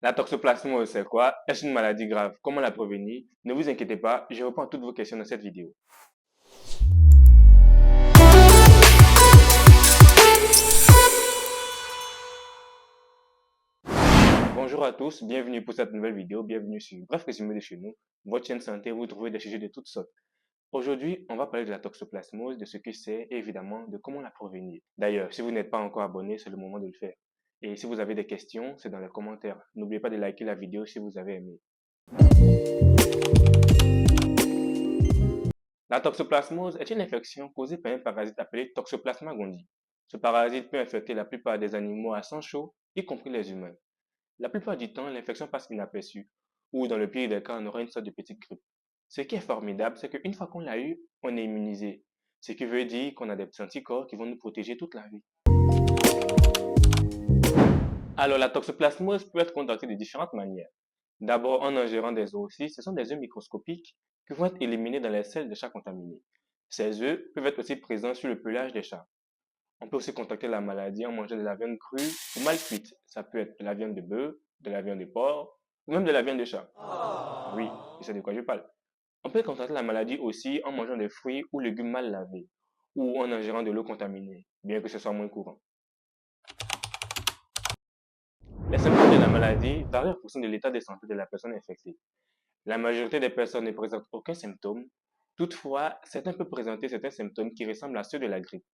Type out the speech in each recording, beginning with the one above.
La toxoplasmose, c'est quoi? Est-ce une maladie grave? Comment la prévenir? Ne vous inquiétez pas, je réponds à toutes vos questions dans cette vidéo. Bonjour à tous, bienvenue pour cette nouvelle vidéo, bienvenue sur Bref Résumé de chez nous, votre chaîne santé où vous trouvez des sujets de toutes sortes. Aujourd'hui, on va parler de la toxoplasmose, de ce que c'est et évidemment de comment la prévenir. D'ailleurs, si vous n'êtes pas encore abonné, c'est le moment de le faire. Et si vous avez des questions, c'est dans les commentaires. N'oubliez pas de liker la vidéo si vous avez aimé. La toxoplasmose est une infection causée par un parasite appelé Toxoplasma gondii. Ce parasite peut infecter la plupart des animaux à sang chaud, y compris les humains. La plupart du temps, l'infection passe inaperçue, ou dans le pire des cas, on aura une sorte de petite grippe. Ce qui est formidable, c'est qu'une fois qu'on l'a eu, on est immunisé. Ce qui veut dire qu'on a des anticorps qui vont nous protéger toute la vie. Alors, la toxoplasmose peut être contactée de différentes manières. D'abord, en ingérant des oocytes, ce sont des œufs microscopiques qui vont être éliminés dans les selles des chats contaminés. Ces œufs peuvent être aussi présents sur le pelage des chats. On peut aussi contacter la maladie en mangeant de la viande crue ou mal cuite. Ça peut être de la viande de bœuf, de la viande de porc ou même de la viande de chat. Oui, tu sais de quoi je parle. On peut contacter la maladie aussi en mangeant des fruits ou légumes mal lavés ou en ingérant de l'eau contaminée, bien que ce soit moins courant. Les symptômes de la maladie varient en fonction de l'état de santé de la personne infectée. La majorité des personnes ne présentent aucun symptôme. Toutefois, certains peuvent présenter certains symptômes qui ressemblent à ceux de la grippe,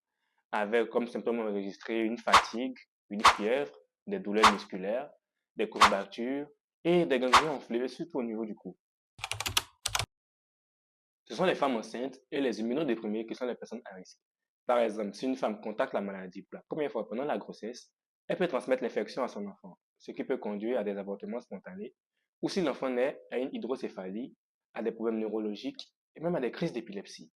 avec comme symptômes enregistrés une fatigue, une fièvre, des douleurs musculaires, des courbatures et des ganglions enflés, surtout au niveau du cou. Ce sont les femmes enceintes et les immunodéprimées qui sont les personnes à risque. Par exemple, si une femme contacte la maladie pour la première fois pendant la grossesse, elle peut transmettre l'infection à son enfant, ce qui peut conduire à des avortements spontanés, ou si l'enfant naît à une hydrocéphalie, à des problèmes neurologiques et même à des crises d'épilepsie.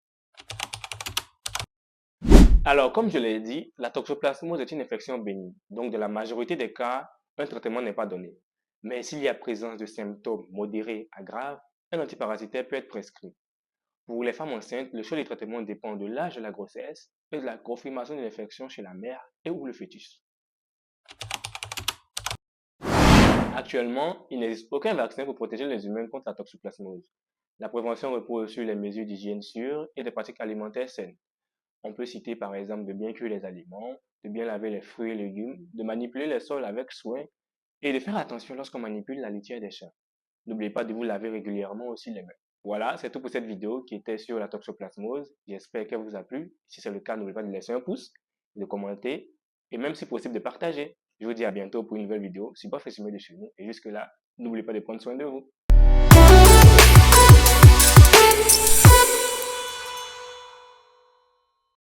Alors, comme je l'ai dit, la toxoplasmose est une infection bénigne, donc dans la majorité des cas, un traitement n'est pas donné. Mais s'il y a présence de symptômes modérés à graves, un antiparasitaire peut être prescrit. Pour les femmes enceintes, le choix du traitement dépend de l'âge de la grossesse et de la confirmation de l'infection chez la mère et ou le fœtus. Actuellement, il n'existe aucun vaccin pour protéger les humains contre la toxoplasmose. La prévention repose sur les mesures d'hygiène sûres et des pratiques alimentaires saines. On peut citer par exemple de bien cuire les aliments, de bien laver les fruits et légumes, de manipuler les sols avec soin et de faire attention lorsqu'on manipule la litière des chats. N'oubliez pas de vous laver régulièrement aussi les mains. Voilà, c'est tout pour cette vidéo qui était sur la toxoplasmose. J'espère qu'elle vous a plu. Si c'est le cas, n'oubliez pas de laisser un pouce, de commenter et même si possible de partager. Je vous dis à bientôt pour une nouvelle vidéo. C'est Bref Résumé de chez nous. Et jusque là, n'oubliez pas de prendre soin de vous.